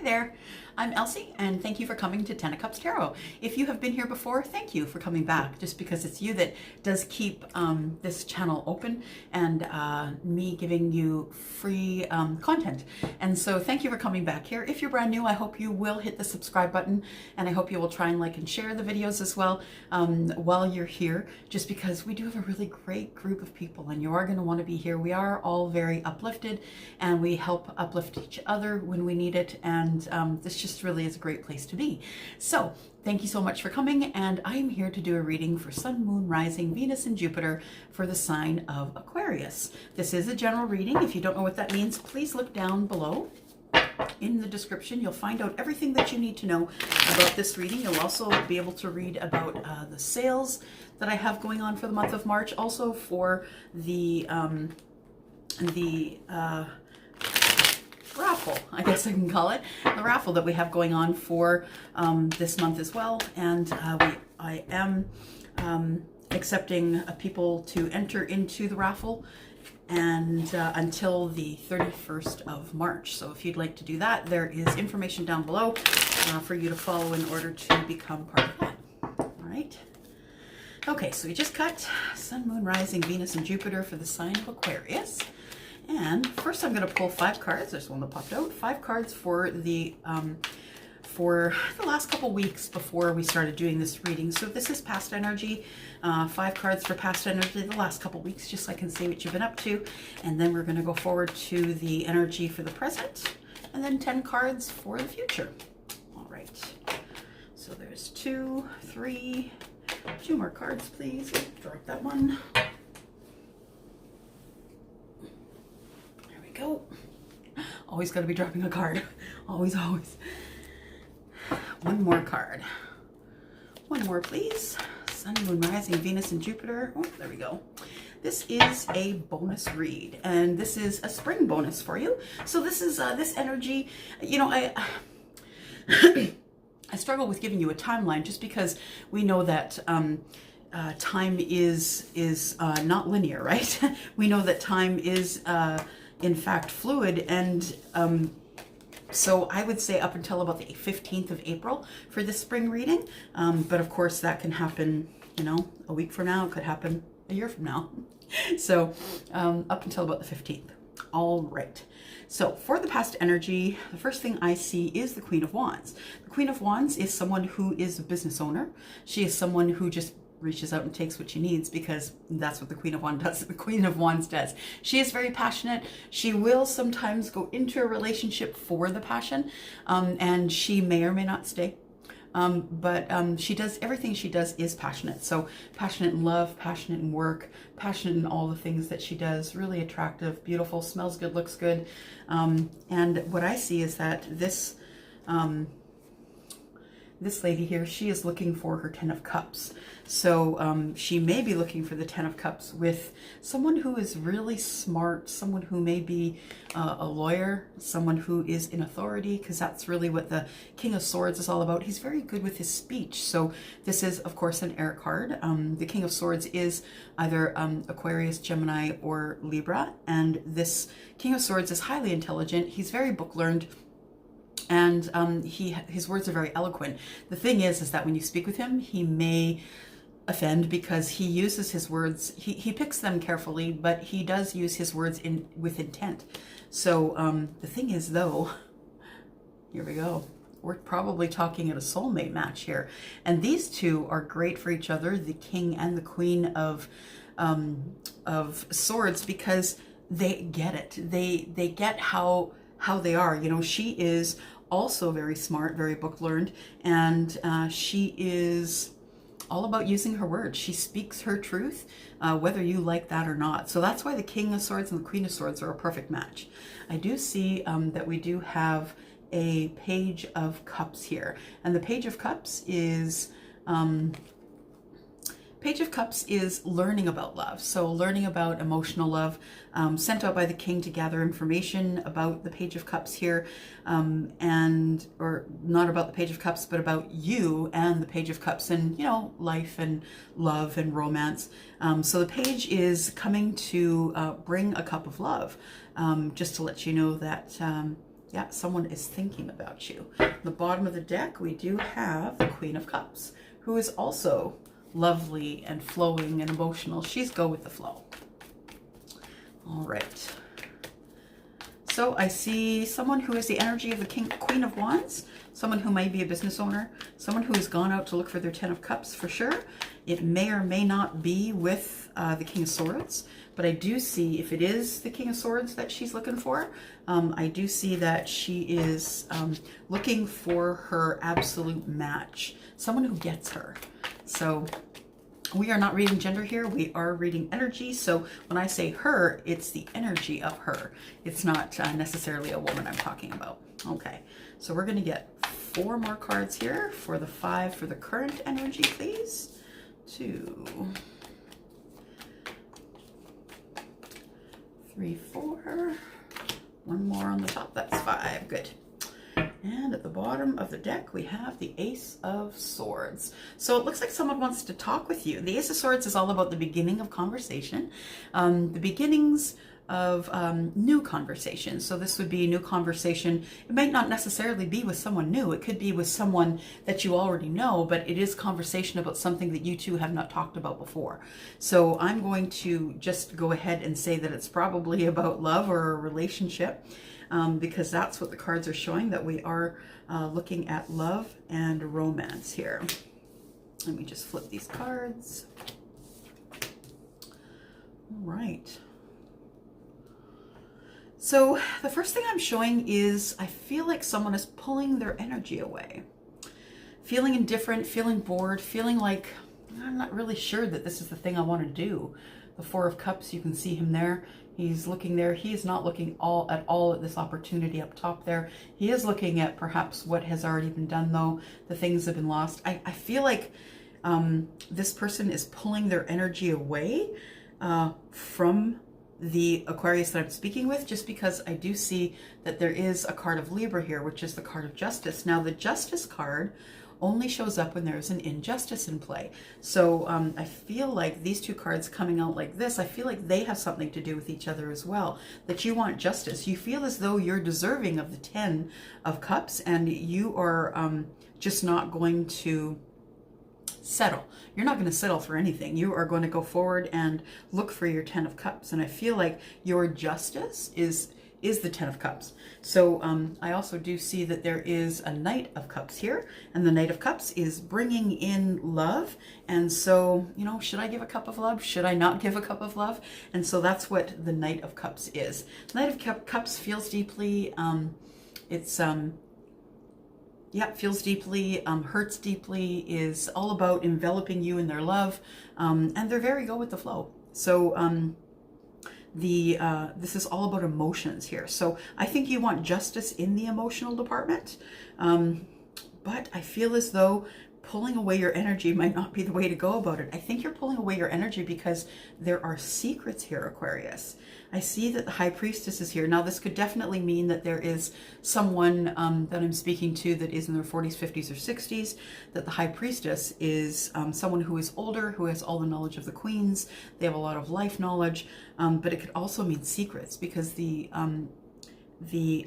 there, I'm Elsie, and thank you for coming to Ten of Cups Tarot. If you have been here before, thank you for coming back, just because it's you that does keep this channel open and me giving you free content. And so thank you for coming back here. If you're brand new, I hope you will hit the subscribe button, and I hope you will try and like and share the videos as well while you're here, just because we do have a really great group of people, and you are going to want to be here. We are all very uplifted, and we help uplift each other when we need it, and this just really is a great place to be. So thank you so much for coming, and I am here to do a reading for Sun, Moon, Rising, Venus, and Jupiter for the sign of Aquarius. This is a general reading. If you don't know what that means, please look down below in the description. You'll find out everything that you need to know about this reading. You'll also be able to read about the sales that I have going on for the month of March, also for the raffle, I guess I can call it, the raffle that we have going on for this month as well. And I am accepting people to enter into the raffle and until the 31st of March. So if you'd like to do that, there is information down below for you to follow in order to become part of that. All right. Okay, so we just cut Sun, Moon, Rising, Venus, and Jupiter for the sign of Aquarius. And first I'm going to pull 5 cards. There's one that popped out. 5 cards for the last couple weeks before we started doing this reading. So this is past energy. 5 cards for past energy the last couple weeks, just so I can see what you've been up to. And then we're going to go forward to the energy for the present, and then 10 cards for the future. All right. So there's 2, 3, 2 more cards, please. Drop that one. Go. Always got to be dropping a card. Always, always. One more card. One more, please. Sun, Moon, Rising, Venus, and Jupiter. Oh, there we go. This is a bonus read, and this is a spring bonus for you. So this is this energy. You know, I struggle with giving you a timeline, just because we know that time is not linear, right? We know that time is in fact fluid, and so I would say up until about the 15th of April for this spring reading, but of course that can happen, you know, a week from now. It could happen a year from now. So up until about the 15th. All right. So for the past energy, the first thing I see is the Queen of Wands. The Queen of Wands is someone who is a business owner. She is someone who just reaches out and takes what she needs, because that's what the Queen of Wands does. The Queen of Wands does. She is very passionate. She will sometimes go into a relationship for the passion, and she may or may not stay. But she does, everything she does is passionate. So passionate in love, passionate in work, passionate in all the things that she does. Really attractive, beautiful, smells good, looks good. And what I see is that this lady here, she is looking for her 10 of Cups. So she may be looking for the 10 of Cups with someone who is really smart, someone who may be a lawyer, someone who is in authority, because that's really what the King of Swords is all about. He's very good with his speech. So this is, of course, an air card. The King of Swords is either Aquarius, Gemini, or Libra. And this King of Swords is highly intelligent. He's very book learned. And his words are very eloquent. The thing is that when you speak with him, he may offend, because he uses his words, he picks them carefully, but he does use his words with intent. So the thing is, though, here we go. We're probably talking at a soulmate match here. And these two are great for each other, the King and the Queen of Swords, because they get it. They get how they are. You know, she is also very smart, very book learned, and she is all about using her words. She speaks her truth, whether you like that or not. So that's why the King of Swords and the Queen of Swords are a perfect match. I do see that we do have a Page of Cups here, and the Page of Cups is learning about love. So learning about emotional love, sent out by the King to gather information about the Page of Cups here, or not about the Page of Cups, but about you and the Page of Cups, and, you know, life and love and romance. So the Page is coming to bring a cup of love, just to let you know that Yeah, someone is thinking about you. At the bottom of the deck, we do have the Queen of Cups, who is also lovely and flowing and emotional. She's go with the flow. All right. So I see someone who is the energy of the Queen of Wands, someone who may be a business owner, someone who has gone out to look for their 10 of Cups for sure. It may or may not be with the King of Swords, but I do see if it is the King of Swords that she's looking for, I do see that she is looking for her absolute match, someone who gets her. So we are not reading gender here, we are reading energy. So when I say her, it's the energy of her. It's not necessarily a woman I'm talking about. Okay, so we're going to get 4 more cards here for the 5 for the current energy, please. 2, 3, 4. 1 more on the top, that's 5. Good. And at the bottom of the deck, we have the Ace of Swords. So it looks like someone wants to talk with you. The Ace of Swords is all about the beginning of conversation, the beginnings of new conversation. So this would be a new conversation. It might not necessarily be with someone new. It could be with someone that you already know, but it is conversation about something that you two have not talked about before. So I'm going to just go ahead and say that it's probably about love or a relationship. Because that's what the cards are showing, that we are looking at love and romance here. Let me just flip these cards. All right. So the first thing I'm showing is I feel like someone is pulling their energy away. Feeling indifferent, feeling bored, feeling like I'm not really sure that this is the thing I want to do. The 4 of Cups, you can see him there. He's looking there. He is not looking at all at this opportunity up top there. He is looking at perhaps what has already been done, though. The things have been lost. I feel like this person is pulling their energy away from the Aquarius that I'm speaking with, just because I do see that there is a card of Libra here, which is the card of Justice. Now, the Justice card only shows up when there's an injustice in play. So I feel like these 2 cards coming out like this, I feel like they have something to do with each other as well, that you want justice. You feel as though you're deserving of the 10 of Cups, and you are just not going to settle. You're not going to settle for anything. You are going to go forward and look for your 10 of Cups. And I feel like your justice is the 10 of Cups. So I also do see that there is a Knight of Cups here, and the Knight of Cups is bringing in love. And so, you know, should I give a cup of love? Should I not give a cup of love? And so that's what the Knight of Cups is. Knight of Cups feels deeply. Feels deeply, hurts deeply, is all about enveloping you in their love, and they're very go with the flow. So this is all about emotions here. So I think you want justice in the emotional department, but I feel as though pulling away your energy might not be the way to go about it. I think you're pulling away your energy because there are secrets here, Aquarius. I see that the High Priestess is here. Now, this could definitely mean that there is someone that I'm speaking to that is in their 40s, 50s, or 60s, that the High Priestess is someone who is older, who has all the knowledge of the queens. They have a lot of life knowledge, but it could also mean secrets, because the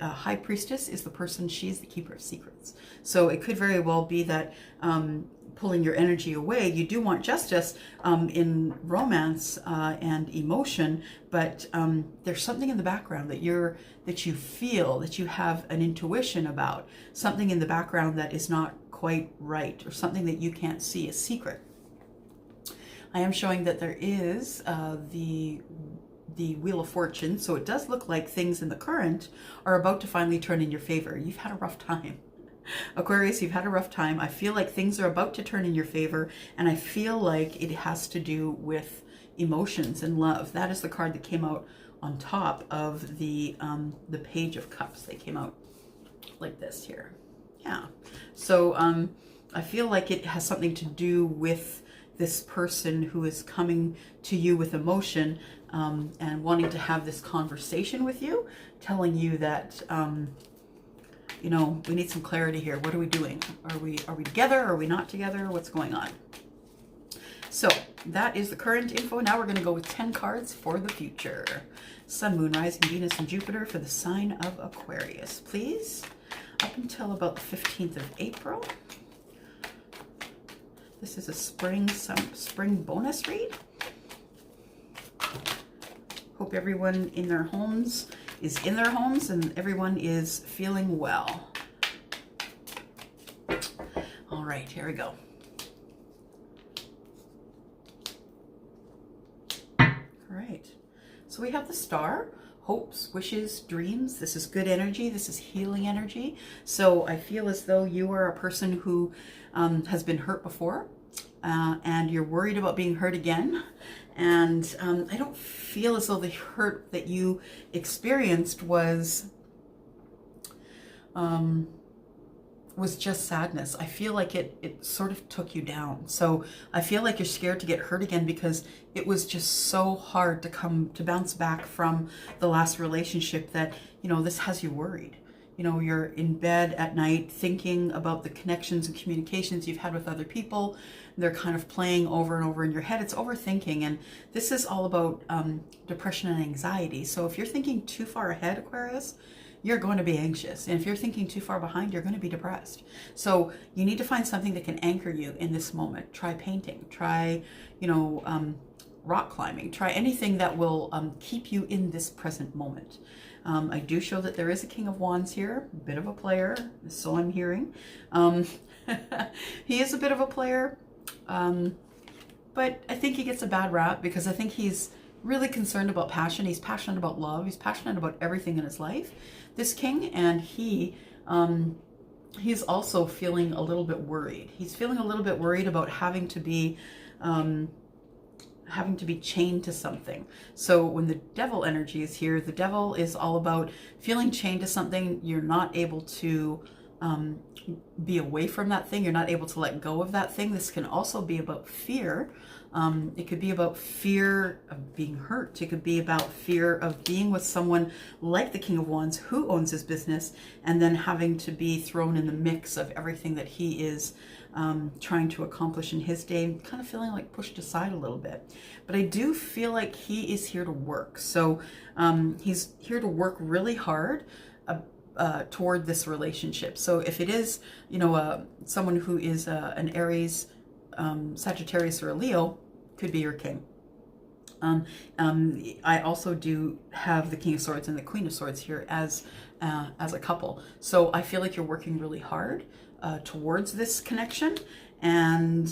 High Priestess is the person, she's the keeper of secrets. So it could very well be that pulling your energy away, you do want justice in romance and emotion, but there's something in the background that you feel, that you have an intuition about, something in the background that is not quite right, or something that you can't see, a secret. I am showing that there is the Wheel of Fortune, so it does look like things in the current are about to finally turn in your favor. You've had a rough time. Aquarius, you've had a rough time. I feel like things are about to turn in your favor, and I feel like it has to do with emotions and love. That is the card that came out on top of the Page of Cups. They came out like this here. Yeah. So I feel like it has something to do with this person who is coming to you with emotion and wanting to have this conversation with you, telling you that you know, we need some clarity here. What are we doing? Are we together? Are we not together? What's going on? So that is the current info. Now we're going to go with 10 cards for the future. Sun, Moon, Rising, Venus, and Jupiter for the sign of Aquarius, please. Up until about the 15th of April. This is a spring bonus read. Hope everyone in their homes is in their homes and everyone is feeling well. All right, here we go. All right, so we have the Star, hopes, wishes, dreams. This is good energy. This is healing energy. So I feel as though you are a person who has been hurt before, and you're worried about being hurt again. And I don't feel as though the hurt that you experienced was just sadness. I feel like it sort of took you down. So I feel like you're scared to get hurt again because it was just so hard to bounce back from the last relationship that, you know, this has you worried. You know, you're in bed at night thinking about the connections and communications you've had with other people. They're kind of playing over and over in your head. It's overthinking. And this is all about depression and anxiety. So if you're thinking too far ahead, Aquarius, you're going to be anxious. And if you're thinking too far behind, you're going to be depressed. So you need to find something that can anchor you in this moment. Try painting. Try, you know, rock climbing. Try anything that will keep you in this present moment. I do show that there is a King of Wands here, a bit of a player, so I'm hearing. He is a bit of a player, but I think he gets a bad rap because I think he's really concerned about passion. He's passionate about love. He's passionate about everything in his life, this king, and he's also feeling a little bit worried. He's feeling a little bit worried about having to be chained to something. So when the devil energy is here, the devil is all about feeling chained to something. You're not able to be away from that thing. You're not able to let go of that thing. This can also be about fear. It could be about fear of being hurt. It could be about fear of being with someone like the King of Wands who owns his business and then having to be thrown in the mix of everything that he is trying to accomplish in his day, kind of feeling like pushed aside a little bit. But I do feel like he is here to work. So he's here to work really hard toward this relationship. So if it is, you know, someone who is an Aries, Sagittarius, or a Leo, could be your king. I also do have the King of Swords and the Queen of Swords here as a couple. So I feel like you're working really hard towards this connection, and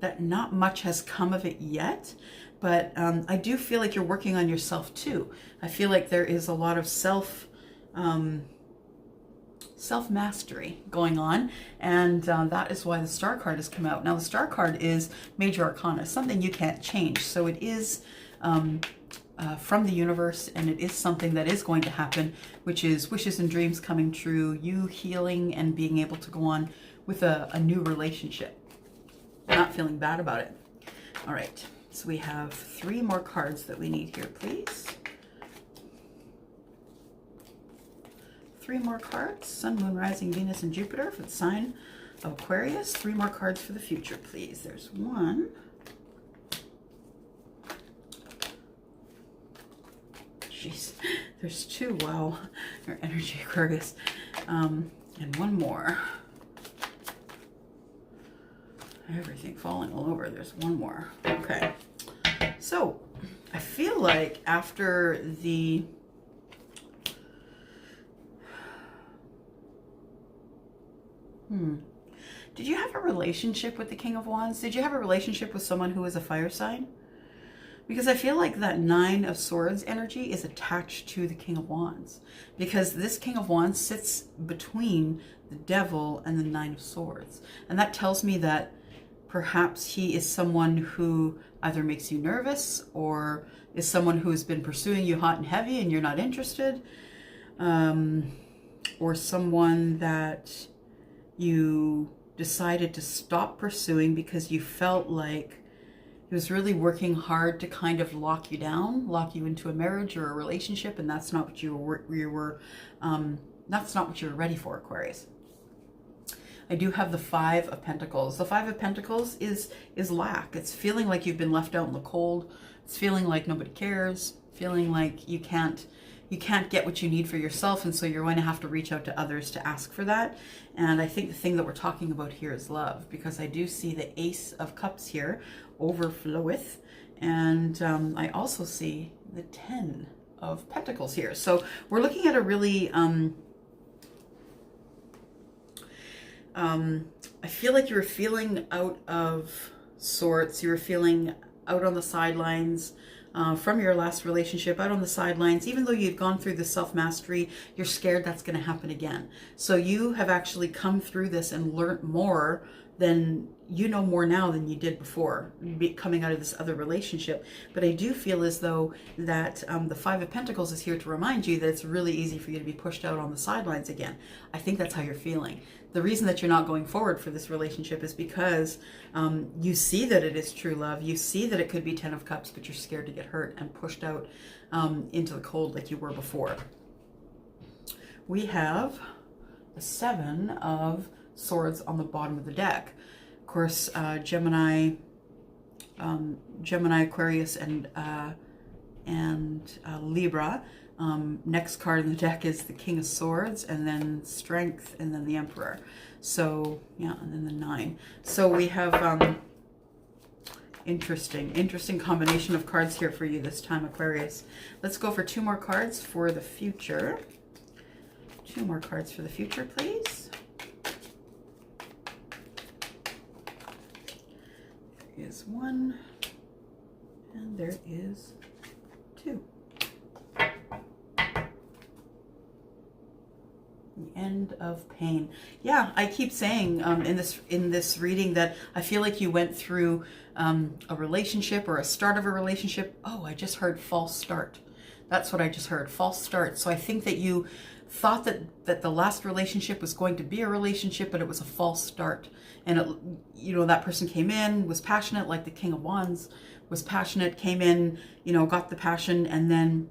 that not much has come of it yet. But I do feel like you're working on yourself too. I feel like there is a lot of self-mastery going on, and that is why the Star card has come out. Now the Star card is Major Arcana, something you can't change. So it is from the universe, and it is something that is going to happen, which is wishes and dreams coming true, you healing and being able to go on with a new relationship. Not feeling bad about it. All right, so we have 3 more cards that we need here, please. 3 more cards, Sun, Moon, Rising, Venus, and Jupiter for the sign of Aquarius. 3 more cards for the future, please. There's 1. Jeez, there's 2. Wow, your energy, Aquarius. And 1 more. Everything falling all over. There's 1 more. Okay. So, I feel like after the... Did you have a relationship with the King of Wands? Did you have a relationship with someone who is a fire sign? Because I feel like that 9 of Swords energy is attached to the King of Wands. Because this King of Wands sits between the Devil and the 9 of Swords. And that tells me that perhaps he is someone who either makes you nervous or is someone who has been pursuing you hot and heavy and you're not interested. Or someone that you decided to stop pursuing because you felt like he was really working hard to kind of lock you down, lock you into a marriage or a relationship, and that's not what that's not what you were ready for, Aquarius. I do have the Five of Pentacles. The Five of Pentacles is lack. It's feeling like you've been left out in the cold. It's feeling like nobody cares, feeling like you can't get what you need for yourself, and so you're going to have to reach out to others to ask for that. And I think the thing that we're talking about here is love, because I do see the Ace of Cups here, overfloweth, and I also see the 10 of Pentacles here. So we're looking at a really I feel like you were feeling out of sorts. You were feeling out on the sidelines from your last relationship, out on the sidelines. Even though you've gone through the self-mastery, you're scared that's going to happen again. So you have actually come through this and learned more than, you know, more now than you did before coming out of this other relationship. But I do feel as though that the Five of Pentacles is here to remind you that it's really easy for you to be pushed out on the sidelines again. I think that's how you're feeling. The reason that you're not going forward for this relationship is because you see that it is true love. You see that it could be 10 of Cups, but you're scared to get hurt and pushed out into the cold like you were before. We have the Seven of Swords on the bottom of the deck. Of course, Gemini, Aquarius, and Libra. Next card in the deck is the King of Swords, and then Strength, and then the Emperor. So yeah, and then the 9. So we have interesting combination of cards here for you this time, Aquarius. Let's go for 2 more cards for the future. 2 more cards for the future, please. There is 1, and there is 2. The end of pain. Yeah, I keep saying in this reading that I feel like you went through a relationship or a start of a relationship. Oh, I just heard false start. That's what I just heard, false start. So I think that you thought that the last relationship was going to be a relationship, but it was a false start. And it, you know, that person came in, was passionate, like the King of Wands, was passionate, came in, you know, got the passion, and then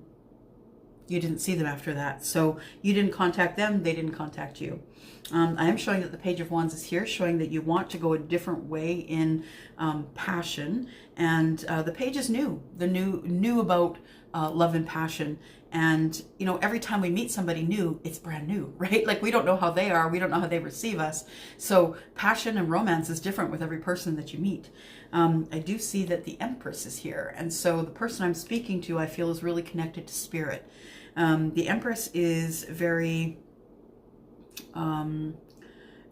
you didn't see them after that. So you didn't contact them, they didn't contact you. I am showing that the Page of Wands is here, showing that you want to go a different way in passion. And the Page is new. The new about love and passion. And, you know, every time we meet somebody new, it's brand new, right? Like, we don't know how they are. We don't know how they receive us. So passion and romance is different with every person that you meet. I do see that the Empress is here. And so the person I'm speaking to, I feel, is really connected to spirit. The Empress is very,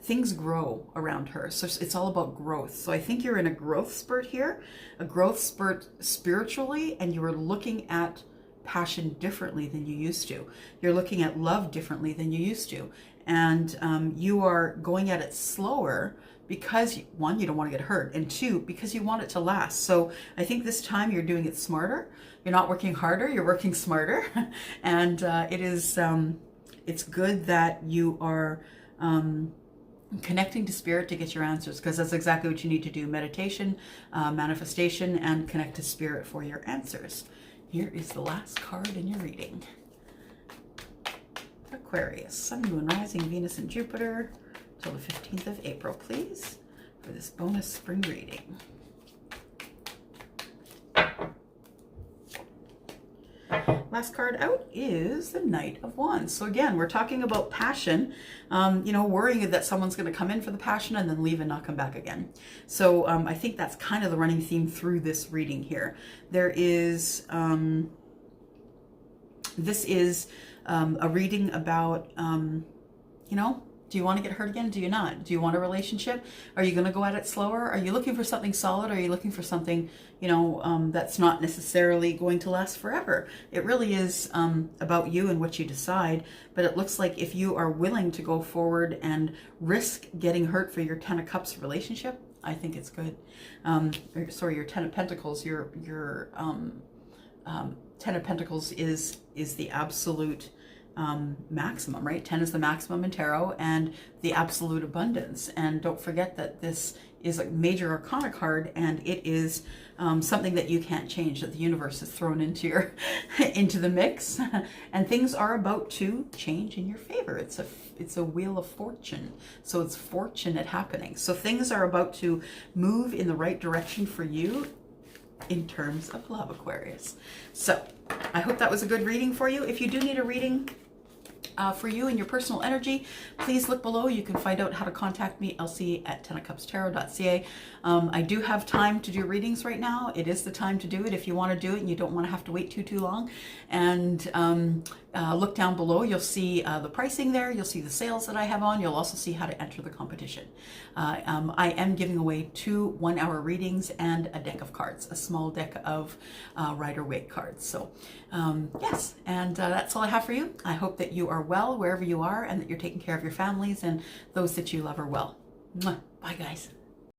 things grow around her. So it's all about growth. So I think you're in a growth spurt here, a growth spurt spiritually, and you are looking at passion differently than you used to. You're looking at love differently than you used to. And you are going at it slower because, 1, you don't want to get hurt, and 2, because you want it to last. So I think this time you're doing it smarter. You're not working harder, you're working smarter. And it's good that you are connecting to spirit to get your answers, because that's exactly what you need to do. Meditation, manifestation, and connect to spirit for your answers. Here is the last card in your reading. Aquarius, Sun, Moon, Rising, Venus, and Jupiter, till the 15th of April, please, for this bonus spring reading. Last card out is the Knight of Wands. So again, we're talking about passion, you know, worrying that someone's going to come in for the passion and then leave and not come back again. So I think that's kind of the running theme through this reading here. There is, this is a reading about, you know, do you want to get hurt again? Do you not? Do you want a relationship? Are you going to go at it slower? Are you looking for something solid? Are you looking for something, you know, that's not necessarily going to last forever? It really is about you and what you decide. But it looks like if you are willing to go forward and risk getting hurt for your 10 of Cups relationship, I think it's good. Sorry, your 10 of Pentacles, your 10 of Pentacles is the absolute maximum, right? 10 is the maximum in tarot and the absolute abundance. And don't forget that this is a major arcana card, and it is something that you can't change, that the universe has thrown into your into the mix, and things are about to change in your favor. It's a wheel of fortune, so it's fortunate happening. So things are about to move in the right direction for you in terms of love, Aquarius. So I hope that was a good reading for you. If you do need a reading for you and your personal energy, please look below. You can find out how to contact me, elsie@tenofcupstarot.ca. I do have time to do readings right now. It is the time to do it if you want to do it and you don't want to have to wait too long. And look down below. You'll see the pricing there. You'll see the sales that I have on. You'll also see how to enter the competition. I am giving away 2 1-hour readings and a deck of cards, a small deck of rider-waite cards. So yes, and that's all I have for you. I hope that you are well wherever you are, and that you're taking care of your families and those that you love are well. Mwah. Bye, guys.